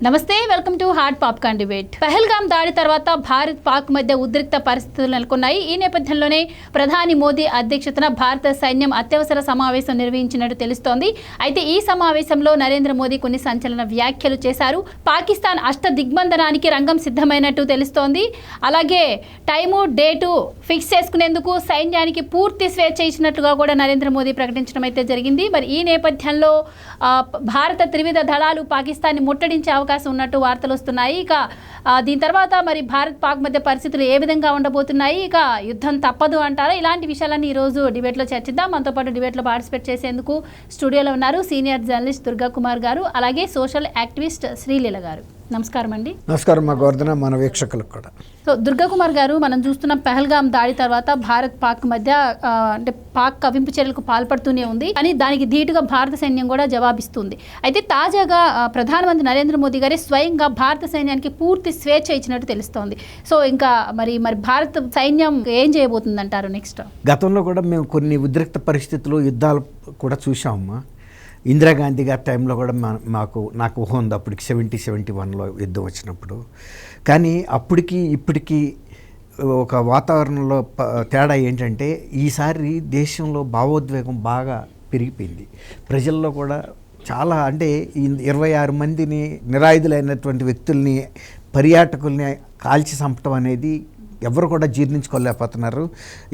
నమస్తే, welcome to hot popcorn debate. Pahalgam దాడి తర్వాత భారత్ పాక్ మధ్య ఉద్రిక్త పరిస్థితులు నెలకొన్నాయి. ఈ నేపథ్యంలోనే ప్రధాని మోదీ అధ్యక్షతన భారత సైన్యం అత్యవసర సమావేశం నిర్వహించినట్టు తెలుస్తోంది. అయితే ఈ సమావేశంలో నరేంద్ర మోదీ కొన్ని సంచలన వ్యాఖ్యలు చేశారు. పాకిస్తాన్ అష్ట దిగ్బంధనానికి రంగం సిద్ధమైనట్టు తెలుస్తోంది. అలాగే టైము డేటు ఫిక్స్ చేసుకునేందుకు సైన్యానికి పూర్తి స్వేచ్ఛ ఇచ్చినట్లుగా కూడా నరేంద్ర మోదీ ప్రకటించడం అయితే జరిగింది. మరి ఈ నేపథ్యంలో భారత త్రివిధ దళాలు పాకిస్తాన్ని ముట్టడించే అవకాశం ఉన్నట్టు వార్తలు వస్తున్నాయి. ఇక దీని తర్వాత మరి భారత్ పాక్ మధ్య పరిస్థితులు ఏ విధంగా ఉండబోతున్నాయి, ఇక యుద్ధం తప్పదు అంటారా? ఇలాంటి విషయాలన్నీ ఈరోజు డిబేట్లో చర్చిద్దాం. మనతో పాటు డిబేట్లో పార్టిసిపేట్ చేసేందుకు స్టూడియోలో ఉన్నారు సీనియర్ జర్నలిస్ట్ దుర్గా కుమార్ గారు, అలాగే సోషల్ యాక్టివిస్ట్ శ్రీలీల గారు. నమస్కారం అండి. నమస్కారం మా గోవర్ధన, మన వీక్షకులకు కూడా. సో దుర్గా కుమార్ గారు, మనం చూస్తున్నాం పహల్గామ్ దాడి తర్వాత భారత్ పాక్ మధ్య అంటే పాక్ కవింపు చర్యలకు పాల్పడుతూనే ఉంది, కానీ దానికి ధీటుగా భారత సైన్యం కూడా జవాబిస్తుంది. అయితే తాజాగా ప్రధానమంత్రి నరేంద్ర మోదీ గారే స్వయంగా భారత సైన్యానికి పూర్తి స్వేచ్ఛ ఇచ్చినట్టు తెలుస్తోంది. సో ఇంకా మరి భారత సైన్యం ఏం చేయబోతుంది అంటారు నెక్స్ట్? గతంలో కూడా మేము కొన్ని ఉద్రిక్త పరిస్థితులు, యుద్ధాలు కూడా చూసామమ్మా. ఇందిరాగాంధీ గారి టైంలో కూడా నాకు ఊహ ఉంది, అప్పటికి 71లో యుద్ధం వచ్చినప్పుడు. కానీ అప్పటికి ఇప్పటికీ ఒక వాతావరణంలో తేడా ఏంటంటే, ఈసారి దేశంలో భావోద్వేగం బాగా పెరిగిపోయింది. ప్రజల్లో కూడా చాలా, అంటే 26 మందిని నిరాయుధులైనటువంటి వ్యక్తుల్ని, పర్యాటకుల్ని కాల్చి చంపటం అనేది ఎవరు కూడా జీర్ణించుకోలేకపోతున్నారు.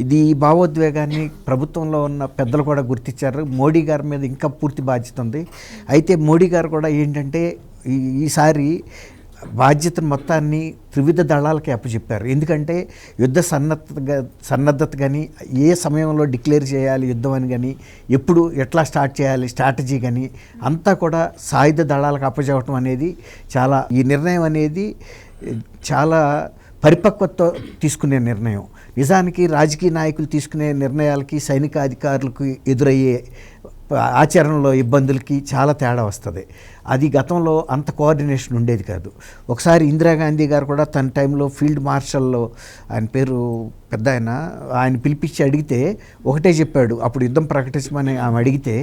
ఇది ఈ భావోద్వేగాన్ని ప్రభుత్వంలో ఉన్న పెద్దలు కూడా గుర్తించారు. మోడీ గారి మీద ఇంకా పూర్తి బాధ్యత ఉంది. అయితే మోడీ గారు కూడా ఏంటంటే ఈసారి బాధ్యత మొత్తాన్ని త్రివిధ దళాలకి అప్పచెప్పారు. ఎందుకంటే యుద్ధ సన్నద్ధత కానీ, ఏ సమయంలో డిక్లేర్ చేయాలి యుద్ధం అని కానీ, ఎప్పుడు ఎట్లా స్టార్ట్ చేయాలి స్ట్రాటజీ కానీ అంతా కూడా సాయుధ దళాలకు అప్పచెప్పడం అనేది ఈ నిర్ణయం అనేది చాలా పరిపక్వతతో తీసుకునే నిర్ణయం. నిజానికి రాజకీయ నాయకులు తీసుకునే నిర్ణయాలకి, సైనిక అధికారులకు ఎదురయ్యే ఆచరణలో ఇబ్బందులకి చాలా తేడా వస్తుంది. అది గతంలో అంత కోఆర్డినేషన్ ఉండేది కాదు. ఒకసారి ఇందిరాగాంధీ గారు కూడా తన టైంలో ఫీల్డ్ మార్షల్లో, ఆయన పేరు పెద్ద ఆయన పిలిపించి అడిగితే ఒకటే చెప్పాడు. అప్పుడు యుద్ధం ప్రకటించమని ఆమె అడిగితే,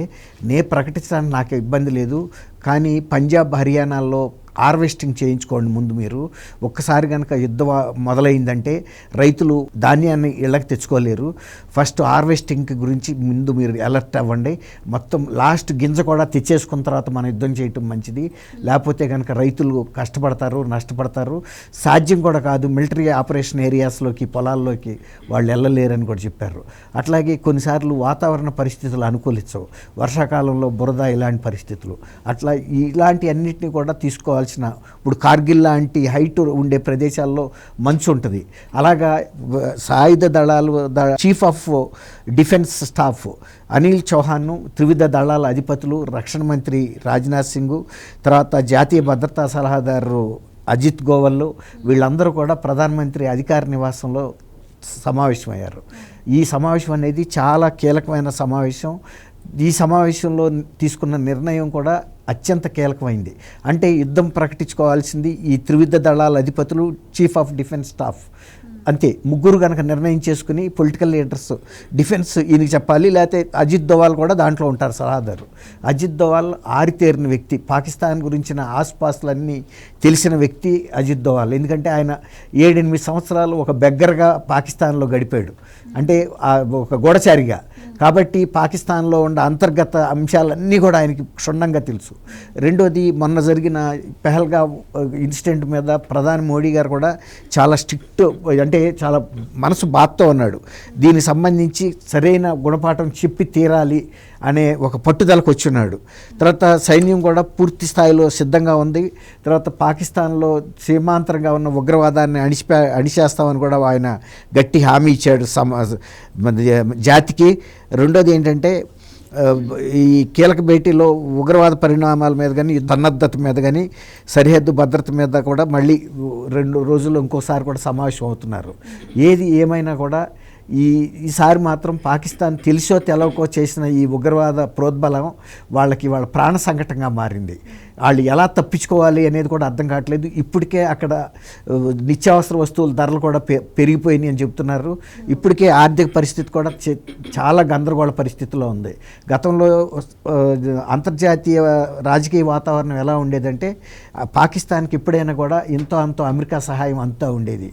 ప్రకటించడానికి నాకు ఇబ్బంది లేదు, కానీ పంజాబ్ హర్యానాల్లో హార్వెస్టింగ్ చేయించుకోండి ముందు. మీరు ఒక్కసారి కనుక యుద్ధం మొదలైందంటే రైతులు ధాన్యాన్ని ఇళ్ళకి తెచ్చుకోలేరు. ఫస్ట్ హార్వెస్టింగ్ గురించి ముందు మీరు అలర్ట్ అవ్వండి. మొత్తం లాస్ట్ గింజ కూడా తెచ్చేసుకున్న తర్వాత మనం యుద్ధం చేయటం మంచిది. లేకపోతే కనుక రైతులు కష్టపడతారు, నష్టపడతారు. సాధ్యం కూడా కాదు, మిలిటరీ ఆపరేషన్ ఏరియాస్లోకి, పొలాల్లోకి వాళ్ళు వెళ్ళలేరని కూడా చెప్పారు. అట్లాగే కొన్నిసార్లు వాతావరణ పరిస్థితులు అనుకూలించవు, వర్షాకాలంలో బురద, ఇలాంటి పరిస్థితులు. అట్లా ఇలాంటి అన్నింటినీ కూడా తీసుకోవాలి. ఇప్పుడు కార్గిల్ లాంటి హైట్ ఉండే ప్రదేశాల్లో మంచు ఉంటుంది. అలాగా సాయుధ దళాలు chief of defence staff Anil Chauhan, త్రివిధ దళాల అధిపతులు, రక్షణ మంత్రి రాజ్నాథ్ సింగ్, తర్వాత జాతీయ భద్రతా సలహాదారు అజిత్ దోవల్, వీళ్ళందరూ కూడా ప్రధానమంత్రి అధికార నివాసంలో సమావేశమయ్యారు. ఈ సమావేశం అనేది చాలా కీలకమైన సమావేశం. ఈ సమావేశంలో తీసుకున్న నిర్ణయం కూడా అత్యంత కీలకమైంది. అంటే యుద్ధం ప్రకటించుకోవాల్సింది ఈ త్రివిధ దళాల అధిపతులు, చీఫ్ ఆఫ్ డిఫెన్స్ స్టాఫ్, అంతే. ముగ్గురు కనుక నిర్ణయం చేసుకుని పొలిటికల్ లీడర్స్ డిఫెన్స్ ఈయనకి చెప్పాలి. లేకపోతే అజిత్ దోవాల్ కూడా దాంట్లో ఉంటారు, సలహాదారు. అజిత్ దోవాల్ ఆరితేరిన వ్యక్తి, పాకిస్తాన్ గురించిన ఆస్పాస్తులన్నీ తెలిసిన వ్యక్తి అజిత్ దోవాల్. ఎందుకంటే ఆయన 7-8 సంవత్సరాలు ఒక బెగ్గరగా పాకిస్తాన్లో గడిపాడు, అంటే ఒక గూఢచారిగా. కాబట్టి పాకిస్తాన్లో ఉన్న అంతర్గత అంశాలన్నీ కూడా ఆయనకి క్షుణ్ణంగా తెలుసు. రెండోది, మొన్న జరిగిన పహల్గామ్ ఇన్సిడెంట్ మీద ప్రధాని మోడీ గారు కూడా చాలా స్ట్రిక్ట్, అంటే చాలా మనసు బాధతో ఉన్నాడు. దీనికి సంబంధించి సరైన గుణపాఠం చెప్పి తీరాలి అనే ఒక పట్టుదలకు వచ్చున్నాడు. తర్వాత సైన్యం కూడా పూర్తి స్థాయిలో సిద్ధంగా ఉంది. తర్వాత పాకిస్తాన్లో సీమాంతరంగా ఉన్న ఉగ్రవాదాన్ని అణిచేస్తామని కూడా ఆయన గట్టి హామీ ఇచ్చాడు జాతికి. రెండోది ఏంటంటే, ఈ కీలక భేటీలో ఉగ్రవాద పరిణామాల మీద కానీ, సన్నద్ధత మీద కానీ, సరిహద్దు భద్రత మీద కూడా మళ్ళీ 2 రోజుల్లో ఇంకోసారి కూడా సమావేశం అవుతున్నారు. ఏది ఏమైనా కూడా ఈసారి మాత్రం పాకిస్తాన్ తెలిసో తెలవకో చేసిన ఈ ఉగ్రవాద ప్రోద్బలం వాళ్ళ ప్రాణ సంకటంగా మారింది. వాళ్ళు ఎలా తప్పించుకోవాలి అనేది కూడా అర్థం కావట్లేదు. ఇప్పటికే అక్కడ నిత్యావసర వస్తువుల ధరలు కూడా పెరిగిపోయినాయి అని చెప్తున్నారు. ఇప్పటికే ఆర్థిక పరిస్థితి కూడా చాలా గందరగోళ పరిస్థితిలో ఉంది. గతంలో అంతర్జాతీయ రాజకీయ వాతావరణం ఎలా ఉండేదంటే పాకిస్తాన్కి ఎప్పుడైనా కూడా ఇంతో అంతో అమెరికా సహాయం అంతా ఉండేది,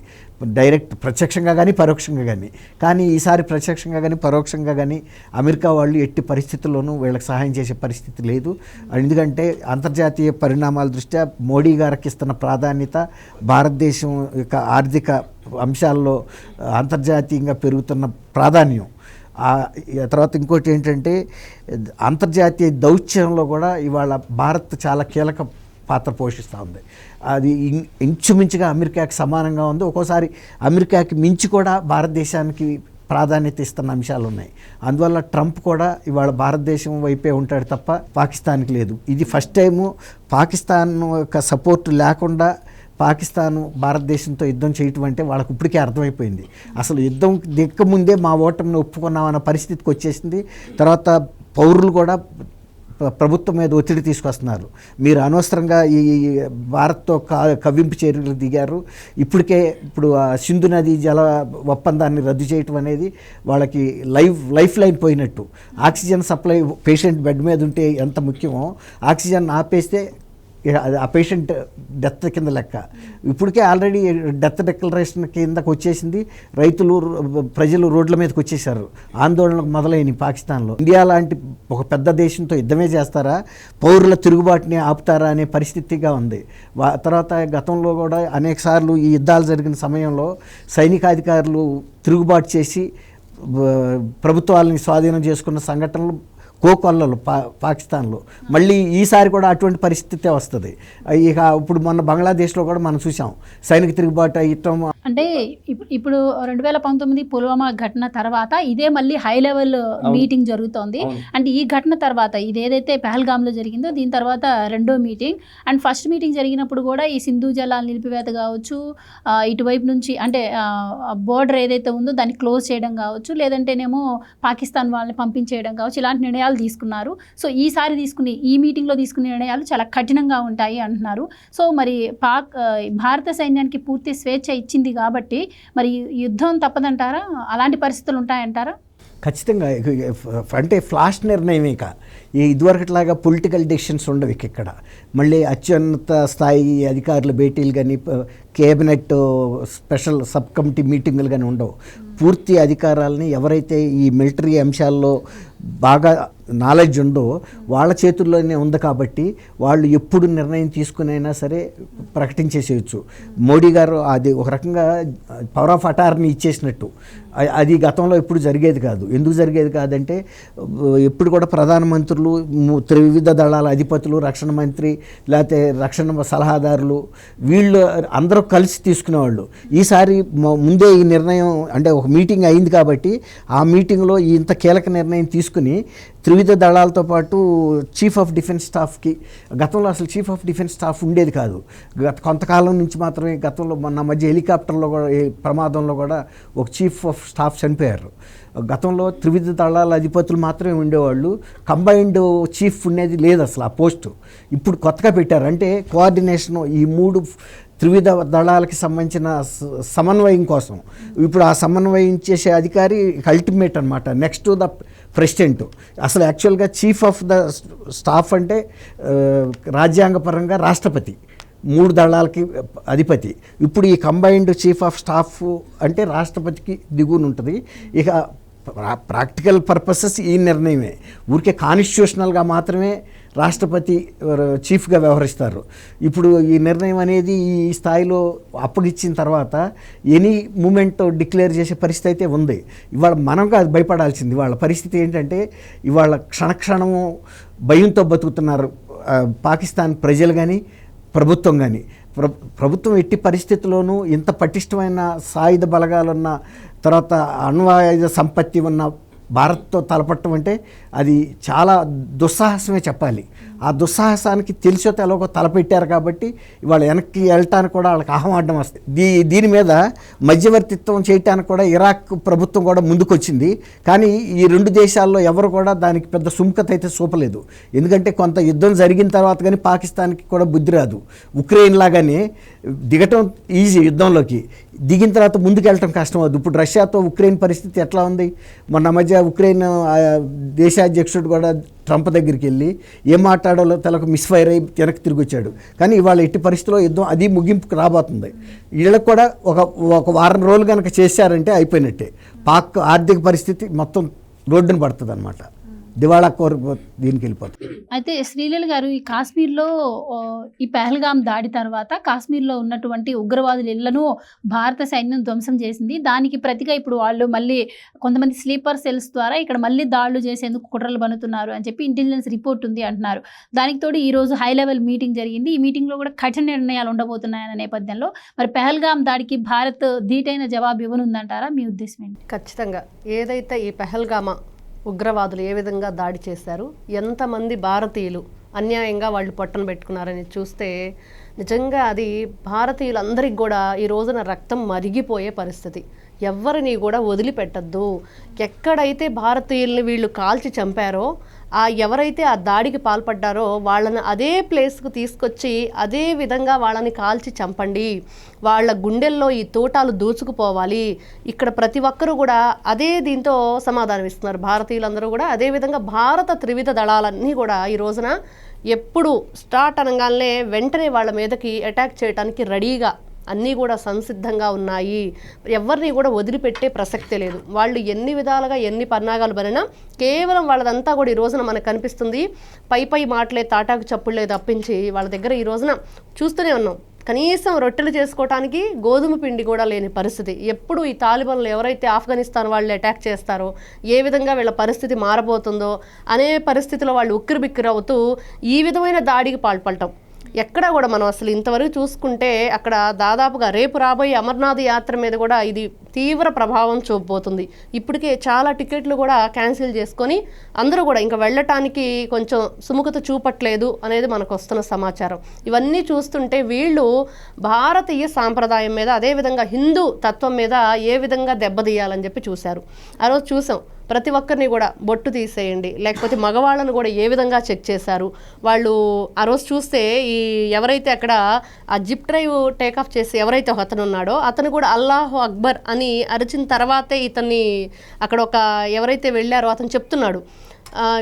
డైరెక్ట్ ప్రత్యక్షంగా కానీ పరోక్షంగా కానీ. కానీ ఈసారి ప్రత్యక్షంగా కానీ పరోక్షంగా కానీ అమెరికా వాళ్ళు ఎట్టి పరిస్థితుల్లోనూ వీళ్ళకి సహాయం చేసే పరిస్థితి లేదు. ఎందుకంటే అంతర్జాతీయ పరిణామాల దృష్ట్యా మోడీ గారికి ఇస్తున్న ప్రాధాన్యత, భారతదేశం యొక్క ఆర్థిక అంశాల్లో అంతర్జాతీయంగా పెరుగుతున్న ప్రాధాన్యం, తర్వాత ఇంకోటి ఏంటంటే అంతర్జాతీయ దౌత్యంలో కూడా ఇవాళ భారత్ చాలా కీలక పాత్ర పోషిస్తూ ఉంది. అది ఇంచుమించుగా అమెరికాకి సమానంగా ఉంది. ఒక్కోసారి అమెరికాకి మించి కూడా భారతదేశానికి ప్రాధాన్యత ఇస్తున్న అంశాలు ఉన్నాయి. అందువల్ల ట్రంప్ కూడా ఇవాళ భారతదేశం వైపే ఉంటాడు తప్ప పాకిస్తాన్కి లేదు. ఇది ఫస్ట్ టైము పాకిస్తాన్ యొక్క సపోర్టు లేకుండా పాకిస్తాను భారతదేశంతో యుద్ధం చేయటం అంటే వాళ్ళకు ఇప్పటికే అర్థమైపోయింది. అసలు యుద్ధం దిక్క ముందే మా ఓటమిని ఒప్పుకున్నామన్న పరిస్థితికి వచ్చేసింది. తర్వాత పౌరులు కూడా ప్రభుత్వం మీద ఒత్తిడి తీసుకొస్తున్నారు. మీరు అనవసరంగా ఈ భారత్తో కవ్వింపు చర్యలు దిగారు, ఇప్పుడు సింధు నది జల ఒప్పందాన్ని రద్దు చేయటం అనేది వాళ్ళకి లైఫ్ లైన్ పోయినట్టు. ఆక్సిజన్ సప్లై పేషెంట్ బెడ్ మీద ఉంటే ఎంత ముఖ్యమో ఆక్సిజన్ ఆపేస్తే ఆ పేషెంట్ డెత్ కింద లెక్క. ఇప్పటికే ఆల్రెడీ డెత్ డిక్లరేషన్ కిందకు వచ్చేసింది. ప్రజలు రోడ్ల మీదకి వచ్చేసారు, ఆందోళనకు మొదలైనవి పాకిస్తాన్లో. ఇండియా లాంటి ఒక పెద్ద దేశంతో యుద్ధమే చేస్తారా, పౌరుల తిరుగుబాటుని ఆపుతారా అనే పరిస్థితిగా ఉంది. తర్వాత గతంలో కూడా అనేకసార్లు ఈ యుద్ధాలు జరిగిన సమయంలో సైనికాధికారులు తిరుగుబాటు చేసి ప్రభుత్వాలని స్వాధీనం చేసుకున్న సంఘటనలు కోకొల్లలు పాకిస్తాన్లో. మళ్ళీ ఈసారి కూడా అటువంటి పరిస్థితే వస్తుంది. ఇక ఇప్పుడు మొన్న బంగ్లాదేశ్లో కూడా మనం చూసాం సైనిక తిరుగుబాటు అయ్యటం. అంటే ఇప్పుడు 2019 పుల్వామా ఘటన తర్వాత ఇదే మళ్ళీ హై లెవెల్ మీటింగ్ జరుగుతోంది. అంటే ఈ ఘటన తర్వాత ఇది ఏదైతే పహల్గామ్లో జరిగిందో దీని తర్వాత రెండో మీటింగ్. అండ్ ఫస్ట్ మీటింగ్ జరిగినప్పుడు కూడా ఈ సింధు జలాల నిలిపివేత కావచ్చు, ఇటువైపు నుంచి అంటే బోర్డర్ ఏదైతే ఉందో దాన్ని క్లోజ్ చేయడం కావచ్చు, లేదంటేనేమో పాకిస్తాన్ వాళ్ళని పంపించేయడం కావచ్చు, ఇలాంటి నిర్ణయాలు తీసుకున్నారు. సో ఈసారి ఈ మీటింగ్లో తీసుకునే నిర్ణయాలు చాలా కఠినంగా ఉంటాయి అంటున్నారు. సో మరి భారత సైన్యానికి పూర్తి స్వేచ్ఛ ఇచ్చింది కాబట్టి మరి యుద్ధం తప్పదంటారా? అలాంటి పరిస్థితులు ఉంటాయంటారా? ఖచ్చితంగా. అంటే ఫ్లాష్ నిర్ణయం ఇక ఇదివరకట్లాగా పొలిటికల్ డెసిషన్స్ ఉండవు ఇక్కడ. మళ్ళీ అత్యున్నత స్థాయి అధికారుల భేటీలు కానీ కేబినెట్ స్పెషల్ సబ్ కమిటీ మీటింగులు కానీ ఉండవు. పూర్తి అధికారాలని ఎవరైతే ఈ మిలిటరీ అంశాల్లో బాగా నాలెడ్జ్ ఉందో వాళ్ళ చేతుల్లోనే ఉంది కాబట్టి వాళ్ళు ఎప్పుడు నిర్ణయం తీసుకునైనా సరే ప్రకటించేసేయచ్చు. మోడీ గారు అది ఒక రకంగా పవర్ ఆఫ్ అటార్నీ ఇచ్చేసినట్టు. అది గతంలో ఎప్పుడు జరిగేది కాదు. ఎందుకు జరిగేది కాదంటే ఎప్పుడు కూడా ప్రధానమంత్రులు, త్రివిధ దళాల అధిపతులు, రక్షణ మంత్రి లేకపోతే రక్షణ సలహాదారులు వీళ్ళు అందరూ కలిసి తీసుకునేవాళ్ళు. ఈసారి ముందే ఈ నిర్ణయం అంటే ఒక మీటింగ్ అయింది కాబట్టి ఆ మీటింగ్లో ఇంత కీలక నిర్ణయం తీసుకుని త్రివిధ దళాలతో పాటు చీఫ్ ఆఫ్ డిఫెన్స్ స్టాఫ్కి, గతంలో అసలు చీఫ్ ఆఫ్ డిఫెన్స్ స్టాఫ్ ఉండేది కాదు. కొంతకాలం నుంచి మాత్రమే. గతంలో మొన్న మధ్య హెలికాప్టర్లో కూడా ప్రమాదంలో కూడా ఒక చీఫ్ ఆఫ్ స్టాఫ్ చనిపోయారు. గతంలో త్రివిధ దళాల అధిపతులు మాత్రమే ఉండేవాళ్ళు, కంబైన్డ్ చీఫ్ ఉండేది లేదు అసలు ఆ పోస్టు. ఇప్పుడు కొత్తగా పెట్టారు. అంటే కోఆర్డినేషను ఈ మూడు త్రివిధ దళాలకి సంబంధించిన సమన్వయం కోసం. ఇప్పుడు ఆ సమన్వయం చేసే అధికారి అల్టిమేట్ అనమాట, నెక్స్ట్ టు ద ప్రెసిడెంట్. అసలు యాక్చువల్గా చీఫ్ ఆఫ్ ద స్టాఫ్ అంటే రాజ్యాంగపరంగా రాష్ట్రపతి, మూడు దళాలకి అధిపతి. ఇప్పుడు ఈ కంబైన్డ్ చీఫ్ ఆఫ్ స్టాఫ్ అంటే రాష్ట్రపతికి దిగువన ఉంటుంది. ఇక ప్రాక్టికల్ పర్పసెస్ ఈ నిర్ణయమే. ఊరికే కాన్స్టిట్యూషనల్గా మాత్రమే రాష్ట్రపతి చీఫ్గా వ్యవహరిస్తారు. ఇప్పుడు ఈ నిర్ణయం అనేది ఈ స్థాయిలో అప్పగిచ్చిన తర్వాత ఎనీ మూమెంట్ డిక్లేర్ చేసే పరిస్థితి అయితే ఉంది. ఇవాళ మనం కాదు భయపడాల్సింది. ఇవాళ పరిస్థితి ఏంటంటే ఇవాళ క్షణక్షణము భయంతో బతుకుతున్నారు పాకిస్తాన్ ప్రజలు కానీ ప్రభుత్వం కానీ. ప్రభుత్వం ఎట్టి పరిస్థితుల్లోనూ ఇంత పటిష్టమైన సాయుధ బలగాలున్న, తర్వాత అణ్వాయుధ సంపత్తి ఉన్న భారత్తో తలపట్టడం అంటే అది చాలా దుస్సాహసమే చెప్పాలి. ఆ దుస్సాహసానికి తెలిసో తెలవకో తలపెట్టారు కాబట్టి ఇవాళ వెనక్కి వెళ్ళటానికి కూడా వాళ్ళకి ఆహ్వానం వస్తుంది. దీని మీద మధ్యవర్తిత్వం చేయటానికి కూడా ఇరాక్ ప్రభుత్వం కూడా ముందుకొచ్చింది. కానీ ఈ రెండు దేశాల్లో ఎవరు కూడా దానికి పెద్ద సుముఖత అయితే చూపలేదు. ఎందుకంటే కొంత యుద్ధం జరిగిన తర్వాత కానీ పాకిస్తాన్కి కూడా బుద్ధి రాదు. ఉక్రెయిన్ లాగానే దిగటం ఈజీ, యుద్ధంలోకి దిగిన తర్వాత ముందుకు వెళ్ళటం కష్టం అవుతుంది. ఇప్పుడు రష్యాతో ఉక్రెయిన్ పరిస్థితి ఎట్లా ఉంది? మొన్న మధ్య ఉక్రెయిన్ దేశాధ్యక్షుడు కూడా ట్రంప్ దగ్గరికి వెళ్ళి ఏం మాట్లాడాలో తెలకు మిస్ఫైర్ అయ్యి వెనక్కి తిరిగి వచ్చాడు. కానీ ఇవాళ ఎట్టి పరిస్థితిలో యుద్ధం అది ముగింపుకు రాబోతుంది. వీళ్ళకి కూడా ఒక వారం రోజులు కనుక చేశారంటే అయిపోయినట్టే. పాక్ ఆర్థిక పరిస్థితి మొత్తం రోడ్డున పడుతుంది అన్నమాట, దివాళా కోరు దీనికి వెళ్ళిపోతుంది. అయితే శ్రీలీల గారు, ఈ కాశ్మీర్లో ఈ పహల్గామ్ దాడి తర్వాత కాశ్మీర్లో ఉన్నటువంటి ఉగ్రవాదుల ఇళ్లను భారత సైన్యం ధ్వంసం చేసింది. దానికి ప్రతిగా ఇప్పుడు వాళ్ళు మళ్ళీ కొంతమంది స్లీపర్ సెల్స్ ద్వారా ఇక్కడ మళ్ళీ దాడులు చేసేందుకు కుట్రలు బనుతున్నారు అని చెప్పి ఇంటెలిజెన్స్ రిపోర్ట్ ఉంది అంటున్నారు. దానికి తోడు ఈరోజు హై లెవెల్ మీటింగ్ జరిగింది. ఈ మీటింగ్లో కూడా కఠిన నిర్ణయాలు ఉండబోతున్నాయన్న నేపథ్యంలో మరి పహల్గామ్ దాడికి భారత్ ధీటైన జవాబు ఇవ్వనుందంటారా? మీ ఉద్దేశం ఏంటి? ఖచ్చితంగా ఏదైతే ఈ పహల్గామా ఉగ్రవాదులు ఏ విధంగా దాడి చేశారు, ఎంతమంది భారతీయులు అన్యాయంగా వాళ్ళు పట్టున పెట్టుకున్నారని చూస్తే నిజంగా అది భారతీయులందరికీ కూడా ఈ రోజున రక్తం మరిగిపోయే పరిస్థితి. ఎవరిని కూడా వదిలిపెట్టద్దు. ఎక్కడైతే భారతీయుల్ని వీళ్ళు కాల్చి చంపారో, ఎవరైతే ఆ దాడికి పాల్పడ్డారో వాళ్ళని అదే ప్లేస్కు తీసుకొచ్చి అదే విధంగా వాళ్ళని కాల్చి చంపండి. వాళ్ళ గుండెల్లో ఈ తోటాలు దూచుకుపోవాలి. ఇక్కడ ప్రతి ఒక్కరూ కూడా అదే దీంతో సమాధానం ఇస్తున్నారు. భారతీయులందరూ కూడా అదేవిధంగా భారత త్రివిధ దళాలన్నీ కూడా ఈ రోజున ఎప్పుడు స్టార్ట్ అనగానే వెంటనే వాళ్ళ మీదకి అటాక్ చేయడానికి రెడీగా అన్నీ కూడా సంసిద్ధంగా ఉన్నాయి. ఎవరిని కూడా వదిలిపెట్టే ప్రసక్తే లేదు. వాళ్ళు ఎన్ని విధాలుగా ఎన్ని పన్నాగాలు పడినా కేవలం వాళ్ళదంతా కూడా ఈ రోజున మనకు కనిపిస్తుంది పై మాటలే, తాటాకు చప్పుళ్ళే తప్పించి వాళ్ళ దగ్గర ఈ రోజున చూస్తూనే ఉన్నాం. కనీసం రొట్టెలు చేసుకోవడానికి గోధుమ పిండి కూడా లేని పరిస్థితి. ఎప్పుడు ఈ తాలిబాన్లు ఎవరైతే ఆఫ్ఘనిస్తాన్ వాళ్ళు అటాక్ చేస్తారో, ఏ విధంగా వీళ్ళ పరిస్థితి మారబోతుందో అనే పరిస్థితిలో వాళ్ళు ఉక్కిరిబిక్కిరి అవుతూ ఈ విధమైన దాడికి పాల్పడటం ఎక్కడా కూడా మనం అసలు ఇంతవరకు చూసుకుంటే అక్కడ దాదాపుగా రేపు రాబోయే అమర్నాథ్ యాత్ర మీద కూడా ఇది తీవ్ర ప్రభావం చూపబోతుంది. ఇప్పటికే చాలా టికెట్లు కూడా క్యాన్సిల్ చేసుకొని అందరూ కూడా ఇంకా వెళ్ళటానికి కొంచెం సుముఖత చూపట్లేదు అనేది మనకు వస్తున్న సమాచారం. ఇవన్నీ చూస్తుంటే వీళ్ళు భారతీయ సాంప్రదాయం మీద, అదేవిధంగా హిందూ తత్వం మీద ఏ విధంగా దెబ్బతీయాలని చెప్పి చూశారు. ఆ రోజు చూసాం ప్రతి ఒక్కరిని కూడా బొట్టు తీసేయండి, లేకపోతే మగవాళ్ళను కూడా ఏ విధంగా చెక్ చేశారు వాళ్ళు. ఆ రోజు చూస్తే ఈ ఎవరైతే అక్కడ ఆ జిప్ డ్రైవ్ టేకాఫ్ చేసి ఎవరైతే అతను ఉన్నాడో అతను కూడా అల్లాహు అక్బర్ అని అరిచిన తర్వాతే ఇతన్ని అక్కడ ఎవరైతే వెళ్ళారో అతను చెప్తున్నాడు.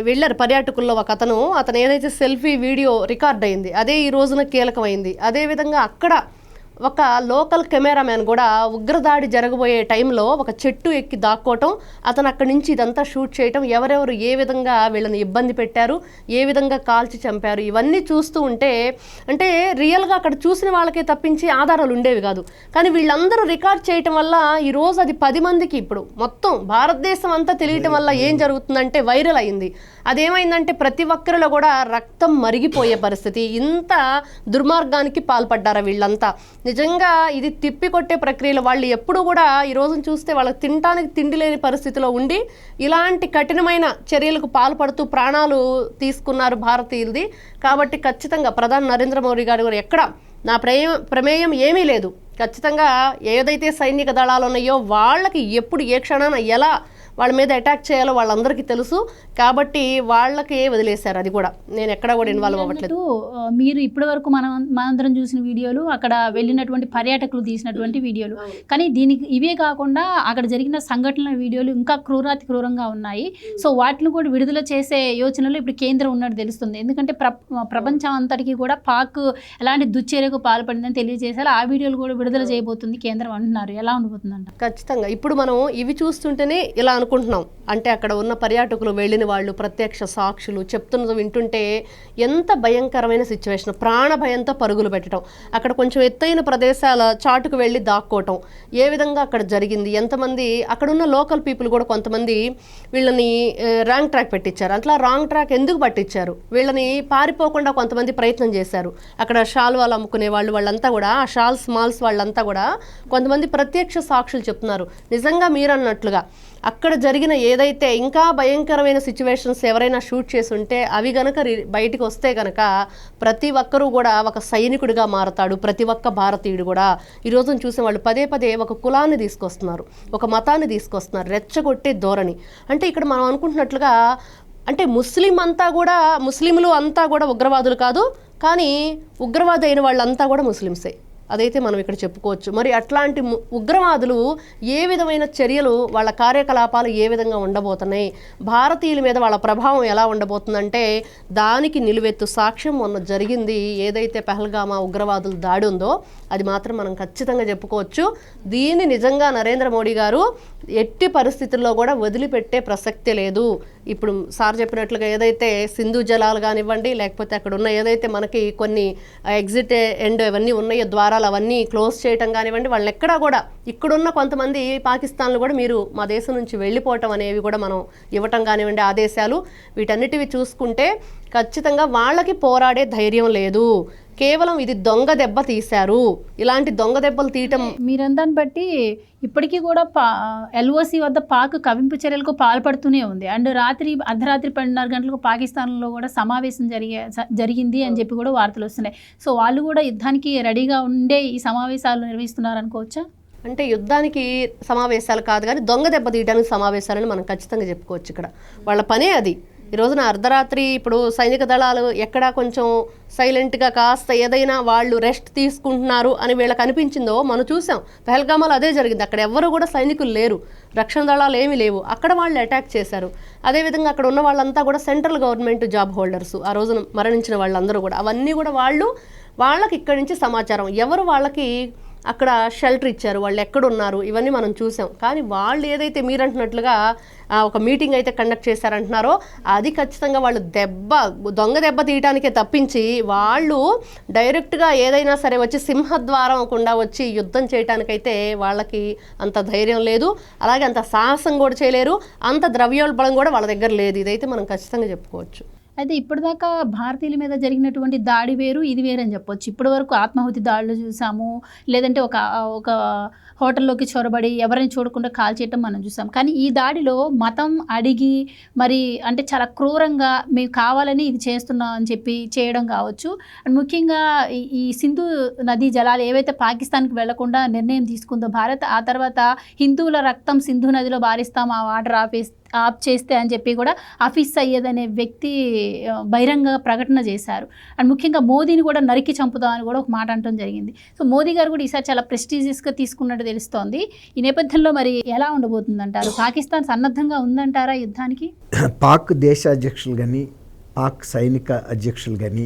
వెళ్ళారు పర్యాటకుల్లో ఒక అతను ఏదైతే సెల్ఫీ వీడియో రికార్డ్ అయింది అదే ఈ రోజున కీలకమైంది. అదేవిధంగా అక్కడ ఒక లోకల్ కెమెరామ్యాన్ కూడా ఉగ్రదాడి జరగబోయే టైంలో ఒక చెట్టు ఎక్కి దాక్కోవటం, అతను అక్కడి నుంచి ఇదంతా షూట్ చేయటం, ఎవరెవరు ఏ విధంగా వీళ్ళని ఇబ్బంది పెట్టారు, ఏ విధంగా కాల్చి చంపారు, ఇవన్నీ చూస్తూ ఉంటే అంటే రియల్గా అక్కడ చూసిన వాళ్ళకే తప్పించి ఆధారాలు ఉండేవి కాదు. కానీ వీళ్ళందరూ రికార్డ్ చేయటం వల్ల ఈరోజు అది 10 మందికి ఇప్పుడు మొత్తం భారతదేశం అంతా తెలియటం వల్ల ఏం జరుగుతుందంటే వైరల్ అయింది. అదేమైందంటే ప్రతి ఒక్కరిలో కూడా రక్తం మరిగిపోయే పరిస్థితి. ఇంత దుర్మార్గానికి పాల్పడ్డారా వీళ్ళంతా? నిజంగా ఇది తిప్పికొట్టే ప్రక్రియలో వాళ్ళు ఎప్పుడు కూడా ఈ రోజును చూస్తే వాళ్ళకి తినడానికి తిండి లేని పరిస్థితిలో ఉండి ఇలాంటి కఠినమైన చర్యలకు పాల్పడుతూ ప్రాణాలు తీసుకున్నారు భారతీయులది. కాబట్టి ఖచ్చితంగా ప్రధాని నరేంద్ర మోడీ గారు కూడా ఎక్కడ నా ప్రమేయం ఏమీ లేదు, ఖచ్చితంగా ఏదైతే సైనిక దళాలు ఉన్నాయో వాళ్ళకి ఎప్పుడు ఏ క్షణాన ఎలా వాళ్ళ మీద అటాక్ చేయాలో వాళ్ళందరికీ తెలుసు కాబట్టి వాళ్ళకి వదిలేశారు. అది కూడా నేను ఎక్కడ కూడా ఇన్వాల్వ్ అవ్వట్లేదు. మీరు ఇప్పటి వరకు మనందరం చూసిన వీడియోలు, అక్కడ వెళ్ళినటువంటి పర్యాటకులు తీసినటువంటి వీడియోలు, కానీ దీనికి ఇవే కాకుండా అక్కడ జరిగిన సంఘటనల వీడియోలు ఇంకా క్రూరాతి క్రూరంగా ఉన్నాయి. సో వాటిని కూడా విడుదల చేసే యోచనలో ఇప్పుడు కేంద్రం ఉన్నట్టు తెలుస్తుంది. ఎందుకంటే ప్రపంచం అంతటికీ కూడా పాక్ ఎలాంటి దుశ్చర్యకు పాల్పడిందని తెలియజేశారు. ఆ వీడియోలు కూడా విడుదల చేయబోతుంది కేంద్రం అంటున్నారు. ఎలా ఉండబోతుందంట? ఖచ్చితంగా ఇప్పుడు మనం ఇవి చూస్తుంటేనే ఇలా అనుకుంటున్నాం. అంటే అక్కడ ఉన్న పర్యాటకులు వెళ్ళిన వాళ్ళు, ప్రత్యక్ష సాక్షులు చెప్తున్నది వింటుంటే ఎంత భయంకరమైన సిచ్యువేషన్. ప్రాణ భయంతో పరుగులు పెట్టడం, అక్కడ కొంచెం ఎత్తైన ప్రదేశాల చాటుకు వెళ్ళి దాక్కోవటం, ఏ విధంగా అక్కడ జరిగింది, ఎంతమంది అక్కడున్న లోకల్ పీపుల్ కూడా కొంతమంది వీళ్ళని రాంగ్ ట్రాక్ పెట్టించారు. అట్లా రాంగ్ ట్రాక్ ఎందుకు పట్టించారు, వీళ్ళని పారిపోకుండా కొంతమంది ప్రయత్నం చేశారు. అక్కడ షాల్వాలు అమ్ముకునే వాళ్ళంతా కూడా, ఆ షాల్స్ మాల్స్ వాళ్ళంతా కూడా కొంతమంది ప్రత్యక్ష సాక్షులు చెప్తున్నారు. నిజంగా మీరు అన్నట్లుగా అక్కడ జరిగిన ఏదైతే ఇంకా భయంకరమైన సిచ్యువేషన్స్ ఎవరైనా షూట్ చేసి ఉంటే అవి గనక బయటికి వస్తే కనుక ప్రతి ఒక్కరూ కూడా ఒక సైనికుడిగా మారతాడు. ప్రతి ఒక్క భారతీయుడు కూడా ఈ రోజున చూసే వాళ్ళు పదే పదే ఒక కులాన్ని తీసుకొస్తున్నారు, ఒక మతాన్ని తీసుకొస్తున్నారు, రెచ్చగొట్టే ధోరణి. అంటే ఇక్కడ మనం అనుకుంటున్నట్లుగా అంటే ముస్లింలు అంతా కూడా ఉగ్రవాదులు కాదు, కానీ ఉగ్రవాది అయిన వాళ్ళంతా కూడా ముస్లిమ్సే. అదైతే మనం ఇక్కడ చెప్పుకోవచ్చు. మరి అట్లాంటి ఉగ్రవాదులు ఏ విధమైన చర్యలు, వాళ్ళ కార్యకలాపాలు ఏ విధంగా ఉండబోతున్నాయి, భారతీయుల మీద వాళ్ళ ప్రభావం ఎలా ఉండబోతుందంటే దానికి నిలువెత్తు సాక్ష్యం మొన్న జరిగింది. ఏదైతే పహల్గామా ఉగ్రవాదుల దాడి ఉందో అది మాత్రం మనం ఖచ్చితంగా చెప్పుకోవచ్చు. దీన్ని నిజంగా నరేంద్ర మోడీ గారు ఎట్టి పరిస్థితుల్లో కూడా వదిలిపెట్టే ప్రసక్తే లేదు. ఇప్పుడు సార్ చెప్పినట్లుగా ఏదైతే సింధు జలాలు కానివ్వండి, లేకపోతే అక్కడ ఉన్న ఏదైతే మనకి కొన్ని ఎగ్జిట్ ఎండ్ అవన్నీ ఉన్నాయో ద్వారాలు, అవన్నీ క్లోజ్ చేయటం కానివ్వండి, వాళ్ళని ఎక్కడా కూడా ఇక్కడున్న కొంతమంది పాకిస్తాన్లు కూడా మీరు మా దేశం నుంచి వెళ్ళిపోవటం అనేవి కూడా మనం ఇవ్వటం కానివ్వండి ఆదేశాలు, వీటన్నిటివి చూసుకుంటే ఖచ్చితంగా వాళ్ళకి పోరాడే ధైర్యం లేదు. కేవలం ఇది దొంగ దెబ్బ తీశారు. ఇలాంటి దొంగ దెబ్బలు తీయటం మీరందాన్ని బట్టి ఇప్పటికీ కూడా ఎల్ఓసి వద్ద పాక్ కవింపు చర్యలకు పాల్పడుతూనే ఉంది. అండ్ అర్ధరాత్రి 12:30 గంటలకు పాకిస్తాన్లో కూడా సమావేశం జరిగింది అని చెప్పి కూడా వార్తలు వస్తున్నాయి. సో వాళ్ళు కూడా యుద్ధానికి రెడీగా ఉండే ఈ సమావేశాలు నిర్వహిస్తున్నారు అనుకోవచ్చా? అంటే యుద్ధానికి సమావేశాలు కాదు కానీ దొంగ దెబ్బ తీయడానికి సమావేశాలని మనం ఖచ్చితంగా చెప్పుకోవచ్చు. ఇక్కడ వాళ్ళ పనే అది. ఈ రోజున అర్ధరాత్రి ఇప్పుడు సైనిక దళాలు ఎక్కడా కొంచెం సైలెంట్గా కాస్త ఏదైనా వాళ్ళు రెస్ట్ తీసుకుంటున్నారు అని వీళ్ళకి అనిపించిందో మనం చూసాం. పహల్గామాలో అదే జరిగింది. అక్కడ ఎవ్వరు కూడా సైనికులు లేరు, రక్షణ దళాలు ఏమీ లేవు, అక్కడ వాళ్ళు అటాక్ చేశారు. అదేవిధంగా అక్కడ ఉన్న వాళ్ళంతా కూడా సెంట్రల్ గవర్నమెంట్ జాబ్ హోల్డర్స్, ఆ రోజున మరణించిన వాళ్ళందరూ కూడా అవన్నీ కూడా వాళ్ళకి ఇక్కడి నుంచి సమాచారం, ఎవరు వాళ్ళకి అక్కడ షెల్టర్ ఇచ్చారు, వాళ్ళు ఎక్కడున్నారు, ఇవన్నీ మనం చూసాం. కానీ వాళ్ళు ఏదైతే మీరంటున్నట్లుగా ఒక మీటింగ్ అయితే కండక్ట్ చేశారంటున్నారో అది ఖచ్చితంగా వాళ్ళు దొంగ దెబ్బ తీయడానికే తప్పించి వాళ్ళు డైరెక్ట్గా ఏదైనా సరే వచ్చి సింహద్వారం అవ్వకుండా వచ్చి యుద్ధం చేయడానికైతే వాళ్ళకి అంత ధైర్యం లేదు, అలాగే అంత సాహసం కూడా చేయలేరు, అంత ద్రవ్యోల్బలం కూడా వాళ్ళ దగ్గర లేదు. ఇదైతే మనం ఖచ్చితంగా చెప్పుకోవచ్చు. అయితే ఇప్పటిదాకా భారతీయుల మీద జరిగినటువంటి దాడి వేరు, ఇది వేరు అని చెప్పొచ్చు. ఇప్పటి వరకు ఆత్మాహుతి దాడులు చూసాము, లేదంటే ఒక హోటల్లోకి చొరబడి ఎవరిని చూడకుండా కాల్ చేయటం మనం చూసాం. కానీ ఈ దాడిలో మతం అడిగి మరి అంటే చాలా క్రూరంగా మేము కావాలని ఇది చేస్తున్నాం అని చెప్పి చేయడం కావచ్చు. అండ్ ముఖ్యంగా ఈ సింధు నదీ జలాలు ఏవైతే పాకిస్తాన్కి వెళ్లకుండా నిర్ణయం తీసుకుందో భారత్, ఆ తర్వాత హిందువుల రక్తం సింధు నదిలో బారిస్తాం, ఆ వాటర్ ఆఫ్ చేస్తే అని చెప్పి కూడా హఫీజ్ సయ్యద్ అనే వ్యక్తి బహిరంగ ప్రకటన చేశారు. అండ్ ముఖ్యంగా మోదీని కూడా నరికి చంపుదామని కూడా ఒక మాట అనడం జరిగింది. సో మోదీ గారు కూడా ఈసారి చాలా ప్రెస్టీజియస్గా తీసుకున్నట్టు తెలుస్తోంది. ఈ నేపథ్యంలో మరి ఎలా ఉండబోతుందంటారు? పాకిస్తాన్ సన్నద్ధంగా ఉందంటారా యుద్ధానికి? పాక్ దేశాధ్యక్షులు కానీ పాక్ సైనిక అధ్యక్షులు కానీ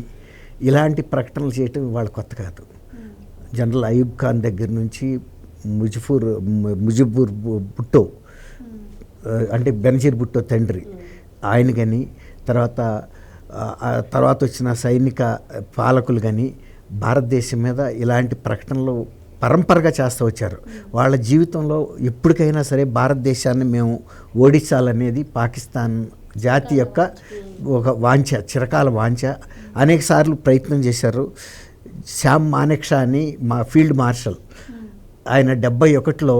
ఇలాంటి ప్రకటనలు చేయటం వాళ్ళ కొత్త కాదు. జనరల్ అయూబ్ ఖాన్ దగ్గర నుంచి ముజిబుర్ భుట్టో అంటే బెనజీర్ భుట్టో తండ్రి ఆయన కానీ తర్వాత వచ్చిన సైనిక పాలకులు కానీ భారతదేశం మీద ఇలాంటి ప్రకటనలు పరంపరగా చేస్తూ వచ్చారు. వాళ్ళ జీవితంలో ఎప్పటికైనా సరే భారతదేశాన్ని మేము ఓడించాలనేది పాకిస్తాన్ జాతి యొక్క ఒక వాంఛ, చిరకాల వాంఛ. అనేక సార్లు ప్రయత్నం చేశారు. శ్యామ్ మానేక్షా అని మా ఫీల్డ్ మార్షల్, ఆయన 1971లో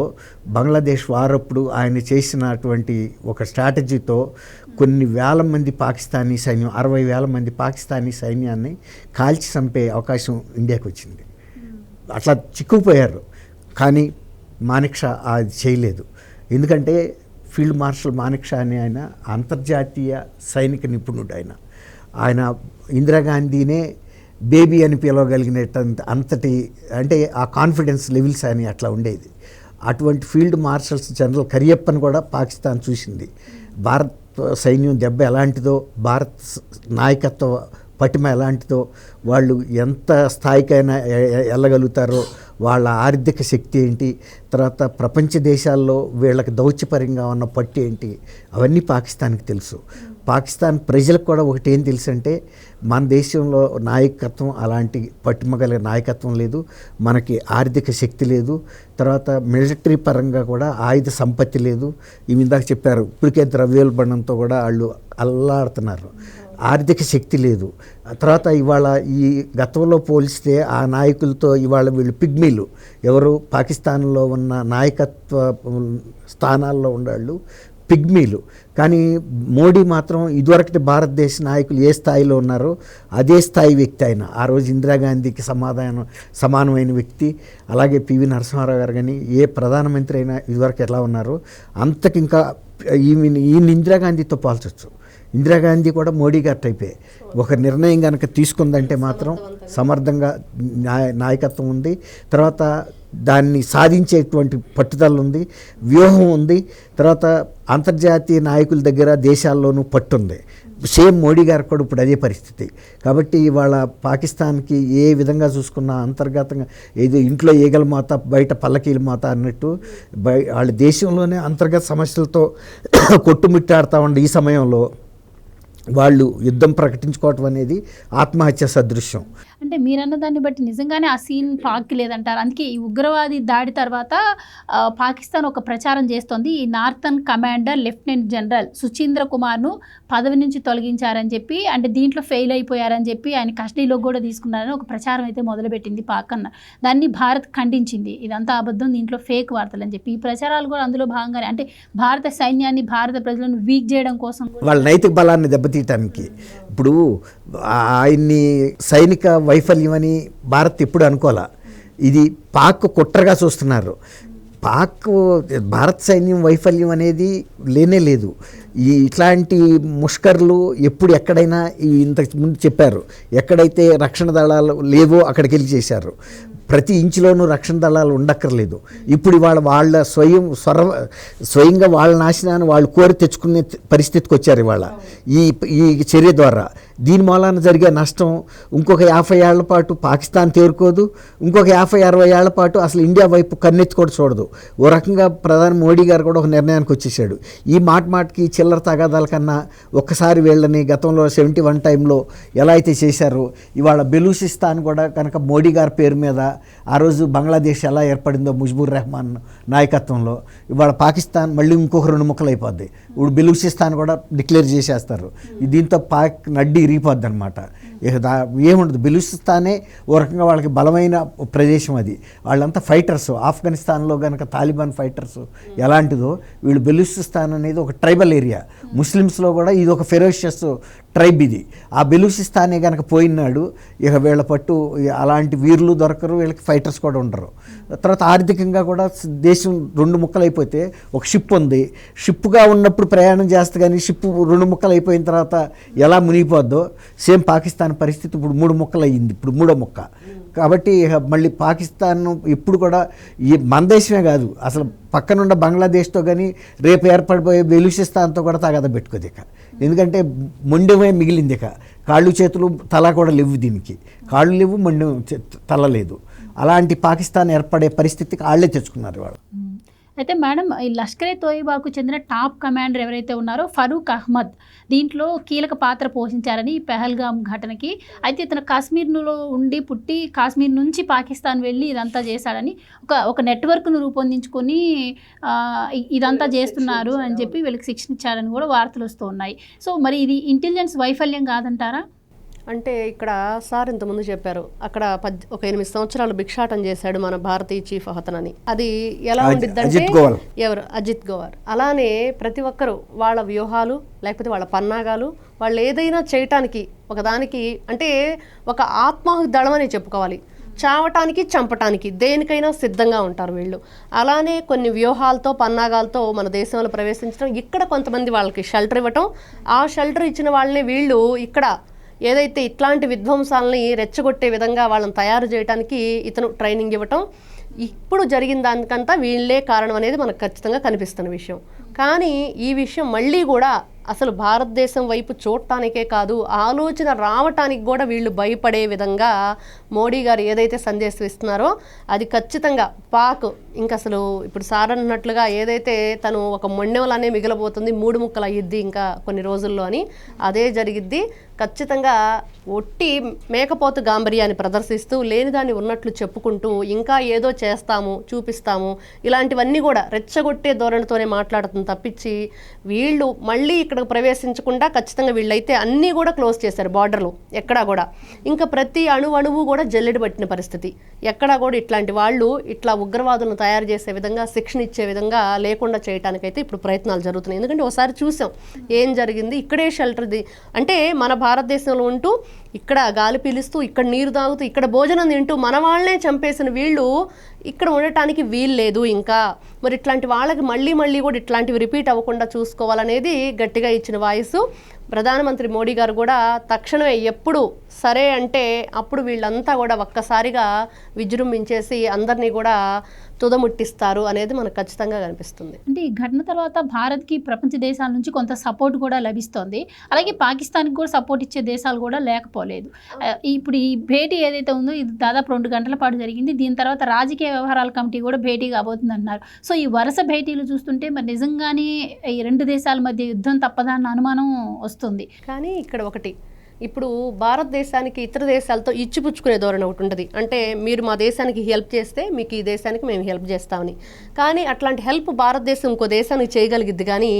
బంగ్లాదేశ్ వారప్పుడు ఆయన చేసినటువంటి ఒక స్ట్రాటజీతో కొన్ని వేల మంది పాకిస్తానీ సైన్యం, 60,000 మంది పాకిస్తానీ సైన్యాన్ని కాల్చి చంపే అవకాశం ఇండియాకి వచ్చింది. అట్లా చిక్కుపోయారు. కానీ మానేక్షా అది చేయలేదు. ఎందుకంటే ఫీల్డ్ మార్షల్ మానేక్షా అని ఆయన అంతర్జాతీయ సైనిక నిపుణుడు. ఆయన ఇందిరాగాంధీనే బేబీ అని పిలవగలిగినట్టు అంతటి అంటే ఆ కాన్ఫిడెన్స్ లెవెల్స్ అని అట్లా ఉండేది. అటువంటి ఫీల్డ్ మార్షల్స్ జనరల్ కరియప్పని కూడా పాకిస్తాన్ చూసింది. భారత్ సైన్యం దెబ్బ ఎలాంటిదో, భారత్ నాయకత్వ పటిమ ఎలాంటిదో, వాళ్ళు ఎంత స్థాయికైనా వెళ్ళగలుగుతారో, వాళ్ళ ఆర్థిక శక్తి ఏంటి, తర్వాత ప్రపంచ దేశాల్లో వీళ్ళకి దౌత్యపరంగా ఉన్న పట్టు ఏంటి, అవన్నీ పాకిస్తాన్కి తెలుసు. పాకిస్తాన్ ప్రజలకు కూడా ఒకటి ఏం తెలుసు అంటే మన దేశంలో నాయకత్వం అలాంటి పట్టుమగల నాయకత్వం లేదు, మనకి ఆర్థిక శక్తి లేదు, తర్వాత మిలిటరీ పరంగా కూడా ఆయుధ సంపత్తి లేదు. ఇవి ఇందాక చెప్పారు, ఇప్పటికే ద్రవ్యోల్బణంతో కూడా వాళ్ళు అల్లాడుతున్నారు, ఆర్థిక శక్తి లేదు. తర్వాత ఇవాళ ఈ గతంలో పోలిస్తే ఆ నాయకులతో ఇవాళ వీళ్ళు పిగ్మీలు, ఎవరు పాకిస్తాన్లో ఉన్న నాయకత్వ స్థానాల్లో ఉన్నవాళ్ళు పిగ్మీలు. కానీ మోడీ మాత్రం ఇదివరకటి భారతదేశ నాయకులు ఏ స్థాయిలో ఉన్నారో అదే స్థాయి వ్యక్తి ఆయన. ఆ రోజు ఇందిరాగాంధీకి సమానమైన వ్యక్తి. అలాగే పివి నరసింహారావు గారు కానీ ఏ ప్రధానమంత్రి అయినా ఇదివరకు ఎలా ఉన్నారో అంతకి ఇంకా ఈయన ఇందిరాగాంధీతో పోల్చొచ్చు. ఇందిరాగాంధీ కూడా మోడీ గారి టైపే. ఒక నిర్ణయం కనుక తీసుకుందంటే మాత్రం సమర్థంగా నాయకత్వం ఉంది, తర్వాత దాన్ని సాధించేటువంటి పట్టుదల ఉంది, వ్యూహం ఉంది, తర్వాత అంతర్జాతీయ నాయకుల దగ్గర దేశాల్లోనూ పట్టుంది. సేమ్ మోడీ గారు కూడా ఇప్పుడు అదే పరిస్థితి. కాబట్టి ఇవాళ పాకిస్తాన్కి ఏ విధంగా చూసుకున్నా అంతర్గతంగా ఏదో ఇంట్లో ఈగల మోత బయట పల్లకీల మోత అన్నట్టు వాళ్ళ దేశంలోనే అంతర్గత సమస్యలతో కొట్టుమిట్టాడుతూ ఉండే ఈ సమయంలో వాళ్ళు యుద్ధం ప్రకటించుకోవటం అనేది ఆత్మహత్య సదృశ్యం. అంటే మీరన్న దాన్ని బట్టి నిజంగానే ఆ సీన్ పాక్కి లేదంటారు. అందుకే ఈ ఉగ్రవాది దాడి తర్వాత పాకిస్తాన్ ఒక ప్రచారం చేస్తోంది. ఈ northern commander lieutenant general Suchindra కుమార్ను పదవి నుంచి తొలగించారని చెప్పి, అంటే దీంట్లో ఫెయిల్ అయిపోయారని చెప్పి ఆయన కస్టడీలో కూడా తీసుకున్నారని ఒక ప్రచారం అయితే మొదలుపెట్టింది పాక్ అన్న. దాన్ని భారత్ ఖండించింది. ఇదంతా అబద్ధం, దీంట్లో ఫేక్ వార్తలు అని చెప్పి. ఈ ప్రచారాలు కూడా అందులో భాగంగానే, అంటే భారత సైన్యాన్ని భారత ప్రజలను వీక్ చేయడం కోసం, వాళ్ళ నైతిక బలాన్ని దెబ్బతీయటానికి. ఇప్పుడు ఆయన్ని సైనిక వైఫల్యం అని భారత్ ఎప్పుడు అనుకోవాలా. ఇది పాక్ కుట్రగా చూస్తున్నారు. పాక్ భారత సైన్యం వైఫల్యం అనేది లేనే లేదు. ఇట్లాంటి ముష్కర్లు ఎప్పుడు ఎక్కడైనా ఇంతకు ముందు చెప్పారు, ఎక్కడైతే రక్షణ దళాలు లేవో అక్కడికి వెళ్ళి చేశారు. ప్రతి ఇంచులోనూ రక్షణ దళాలు ఉండక్కర్లేదు. ఇప్పుడు ఇవాళ వాళ్ళ స్వయంగా వాళ్ళ నాశనాన్ని వాళ్ళు కోరి తెచ్చుకునే పరిస్థితికి వచ్చారు ఇవాళ ఈ చర్య ద్వారా. దీని మూలాన జరిగే నష్టం ఇంకొక 50 ఏళ్ల పాటు పాకిస్తాన్ తేరుకోదు, ఇంకొక 50-60 ఏళ్ల పాటు అసలు ఇండియా వైపు కన్నెత్తి కూడా చూడదు. ఓ రకంగా ప్రధాని మోడీ గారు కూడా ఒక నిర్ణయానికి వచ్చేసాడు. ఈ మాటకి చిల్లర తగాదాల కన్నా ఒక్కసారి వీళ్ళని గతంలో 71 టైంలో ఎలా అయితే చేశారో ఇవాళ బెలూచిస్తాన్ కూడా కనుక మోడీ గారి పేరు మీద ఆ రోజు బంగ్లాదేశ్ ఎలా ఏర్పడిందో ముజిబుర్ రెహమాన్ నాయకత్వంలో, ఇవాళ పాకిస్తాన్ మళ్ళీ ఇంకొక 2 ముక్కలు అయిపోద్ది. ఇప్పుడు బెలూచిస్తాన్ కూడా డిక్లేర్ చేసేస్తారు. దీంతో పాక్ నడ్డి ఇరిగిపోద్ది అనమాట. ఏముండదు, బెలూచిస్తానే ఓ రకంగా వాళ్ళకి బలమైన ప్రదేశం. అది వాళ్ళంతా ఫైటర్స్. ఆఫ్ఘనిస్తాన్లో కనుక తాలిబాన్ ఫైటర్స్ ఎలాంటిదో వీళ్ళు బెలూచిస్తాన్ అనేది ఒక ట్రైబల్ ఏరియా. ముస్లిమ్స్లో కూడా ఇది ఒక ఫెరోషియస్ ట్రైబ్. ఇది ఆ బెలూచిస్తానే కనుక పోయినాడు ఇక వీళ్ళ పట్టు అలాంటి వీరులు దొరకరు, వీళ్ళకి ఫైటర్స్ కూడా ఉండరు. తర్వాత ఆర్థికంగా కూడా దేశం 2 ముక్కలు అయిపోతే, ఒక షిప్ ఉంది, షిప్గా ఉన్నప్పుడు ప్రయాణం చేస్తే కానీ షిప్ 2 ముక్కలు అయిపోయిన తర్వాత ఎలా మునిగిపోద్దో సేమ్ పాకిస్తాన్ పరిస్థితి ఇప్పుడు 3 ముక్కలు అయ్యింది. ఇప్పుడు 3వ ముక్క. కాబట్టి మళ్ళీ పాకిస్తాన్ ఇప్పుడు కూడా ఈ మన దేశమే కాదు, అసలు పక్కనున్న బంగ్లాదేశ్తో కానీ రేపు ఏర్పడిపోయే బెలూచిస్తాన్తో కూడా తగాద పెట్టుకోదు ఇక. ఎందుకంటే మొండెమే మిగిలింది. ఇక కాళ్ళు చేతులు తల కూడా లేవు. దీనికి కాళ్ళు లేవు, మొండెం తల లేదు. అలాంటి పాకిస్తాన్ ఏర్పడే పరిస్థితికి వాళ్ళే తెచ్చుకున్నారు వాళ్ళు. అయితే మేడం, ఈ లష్కరే తోయిబాకు చెందిన టాప్ కమాండర్ ఎవరైతే ఉన్నారో ఫరూక్ అహ్మద్ దీంట్లో కీలక పాత్ర పోషించారని ఈ పెహల్గామ్ ఘటనకి. అయితే ఇతను కాశ్మీర్లో ఉండి పుట్టి కాశ్మీర్ నుంచి పాకిస్తాన్ వెళ్ళి ఇదంతా చేశాడని ఒక నెట్వర్క్ను రూపొందించుకొని ఇదంతా చేస్తున్నారు అని చెప్పి వీళ్ళకి శిక్షణ ఇచ్చారని కూడా వార్తలు వస్తూ ఉన్నాయి. సో మరి ఇది ఇంటెలిజెన్స్ వైఫల్యం కాదంటారా? అంటే ఇక్కడ సార్ ఇంతకుముందు చెప్పారు, అక్కడ ఒక 8 సంవత్సరాలు భిక్షాటం చేశాడు మన భారతీయ చీఫ్ అతనని. అది ఎలా ఉండిద్దంటే ఎవరు అజిత్ గోవార్. అలానే ప్రతి ఒక్కరు వాళ్ళ వ్యూహాలు లేకపోతే వాళ్ళ పన్నాగాలు వాళ్ళు ఏదైనా చేయటానికి ఒకదానికి, అంటే ఒక ఆత్మాహుతి దళం అని చెప్పుకోవాలి. చావటానికి చంపటానికి దేనికైనా సిద్ధంగా ఉంటారు వీళ్ళు. అలానే కొన్ని వ్యూహాలతో పన్నాగాలతో మన దేశంలో ప్రవేశించడం, ఇక్కడ కొంతమంది వాళ్ళకి షెల్టర్ ఇవ్వటం, ఆ షెల్టర్ ఇచ్చిన వాళ్ళని వీళ్ళు ఇక్కడ ఏదైతే ఇట్లాంటి విధ్వంసాలని రెచ్చగొట్టే విధంగా వాళ్ళని తయారు చేయడానికి ఇతను ట్రైనింగ్ ఇవ్వటం, ఇప్పుడు జరిగిన దానికంతా వీళ్ళే కారణం అనేది మనకు ఖచ్చితంగా కనిపిస్తున్న విషయం. కానీ ఈ విషయం మళ్ళీ కూడా అసలు భారతదేశం వైపు చూడటానికే కాదు, ఆలోచన రావటానికి కూడా వీళ్ళు భయపడే విధంగా మోడీ గారు ఏదైతే సందేశం ఇస్తున్నారో అది ఖచ్చితంగా పాక్ ఇంక అసలు ఇప్పుడు సార్ అన్నట్లుగా ఏదైతే తను ఒక మొండెవలనే మిగిలిపోతుంది, 3 ముక్కలు అయ్యిద్ది ఇంకా కొన్ని రోజుల్లో అని, అదే జరిగిద్ది. ఖచ్చితంగా ఒట్టి మేకపోతు గాంభీర్యాన్ని ప్రదర్శిస్తూ లేనిదాన్ని ఉన్నట్లు చెప్పుకుంటూ ఇంకా ఏదో చేస్తాము చూపిస్తాము ఇలాంటివన్నీ కూడా రెచ్చగొట్టే ధోరణితోనే మాట్లాడుతుంది తప్పించి వీళ్ళు మళ్ళీ ఇక్కడ ప్రవేశించకుండా ఖచ్చితంగా వీళ్ళైతే అన్నీ కూడా క్లోజ్ చేశారు బార్డర్లు ఎక్కడా కూడా. ఇంకా ప్రతి అణువు కూడా జల్లెడ పట్టిన పరిస్థితి. ఎక్కడా కూడా ఇట్లాంటి వాళ్ళు ఇట్లా ఉగ్రవాదులను తయారు చేసే విధంగా శిక్షణ ఇచ్చే విధంగా లేకుండా చేయడానికైతే ఇప్పుడు ప్రయత్నాలు జరుగుతున్నాయి. ఎందుకంటే ఒకసారి చూసాం ఏం జరిగింది. ఇక్కడే షెల్టర్ది అంటే మన భారతదేశంలో ఉంటూ ఇక్కడ గాలి పీలుస్తూ ఇక్కడ నీరు తాగుతూ ఇక్కడ భోజనం తింటూ మన వాళ్ళనే చంపేసిన వీళ్ళు ఇక్కడ ఉండటానికి వీలు లేదు. ఇంకా మరి ఇట్లాంటి వాళ్ళకి మళ్ళీ కూడా ఇట్లాంటివి రిపీట్ అవ్వకుండా చూసుకోవాలనేది గట్టిగా ఇచ్చిన వాయిస్. ప్రధానమంత్రి మోడీ గారు కూడా తక్షణమే ఎప్పుడు సరే అంటే అప్పుడు వీళ్ళంతా కూడా ఒక్కసారిగా విజృంభించేసి అందరినీ కూడా తుదముట్టిస్తారు అనేది మనకు ఖచ్చితంగా కనిపిస్తుంది. అంటే ఈ ఘటన తర్వాత భారత్కి ప్రపంచ దేశాల నుంచి కొంత సపోర్ట్ కూడా లభిస్తోంది. అలాగే పాకిస్తాన్కి కూడా సపోర్ట్ ఇచ్చే దేశాలు కూడా లేకపోలేదు. ఇప్పుడు ఈ భేటీ ఏదైతే ఉందో ఇది దాదాపు 2 గంటల పాటు జరిగింది. దీని తర్వాత రాజకీయ వ్యవహారాల కమిటీ కూడా భేటీ కాబోతుంది అంటున్నారు. సో ఈ వరుస భేటీలు చూస్తుంటే మరి నిజంగానే ఈ 2 దేశాల మధ్య యుద్ధం తప్పదన్న అనుమానం వస్తుంది. కానీ ఇక్కడ ఒకటి, ఇప్పుడు భారతదేశానికి ఇతర దేశాలతో ఇచ్చిపుచ్చుకునే ధోరణి ఒకటి ఉంటుంది. అంటే మీరు మా దేశానికి హెల్ప్ చేస్తే మీకు ఈ దేశానికి మేము హెల్ప్ చేస్తామని. కానీ అట్లాంటి హెల్ప్ భారతదేశం ఇంకో దేశానికి చేయగలిగిద్ది, కానీ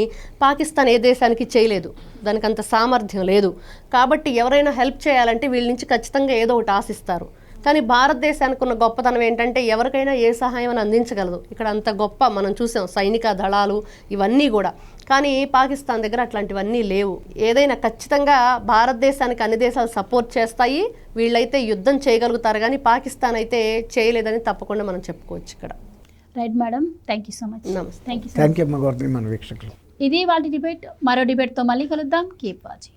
పాకిస్తాన్ ఏ దేశానికి చేయలేదు. దానికి అంత సామర్థ్యం లేదు. కాబట్టి ఎవరైనా హెల్ప్ చేయాలంటే వీళ్ళ నుంచి ఖచ్చితంగా ఏదో ఒకటి ఆశిస్తారు. కానీ భారతదేశానికి ఉన్న గొప్పతనం ఏంటంటే ఎవరికైనా ఏ సహాయం అని అందించగలదు. ఇక్కడ అంత గొప్ప మనం చూసాం సైనిక దళాలు ఇవన్నీ కూడా. కానీ పాకిస్తాన్ దగ్గర అట్లాంటివన్నీ లేవు. ఏదైనా ఖచ్చితంగా భారతదేశానికి అన్ని దేశాలు సపోర్ట్ చేస్తాయి, వీళ్ళైతే యుద్ధం చేయగలుగుతారు, కానీ పాకిస్తాన్ అయితే చేయలేదని తప్పకుండా మనం చెప్పుకోవచ్చు ఇక్కడ. Right madam, thank you so much. నమస్తే. Thank you. థ్యాంక్ యూ అమ్మ గౌరవ మన వీక్షకులు. ఇది వాళ్ళ డిబేట్. మరో డిబేట్తో మళ్ళీ కలుద్దాం. Keep watching.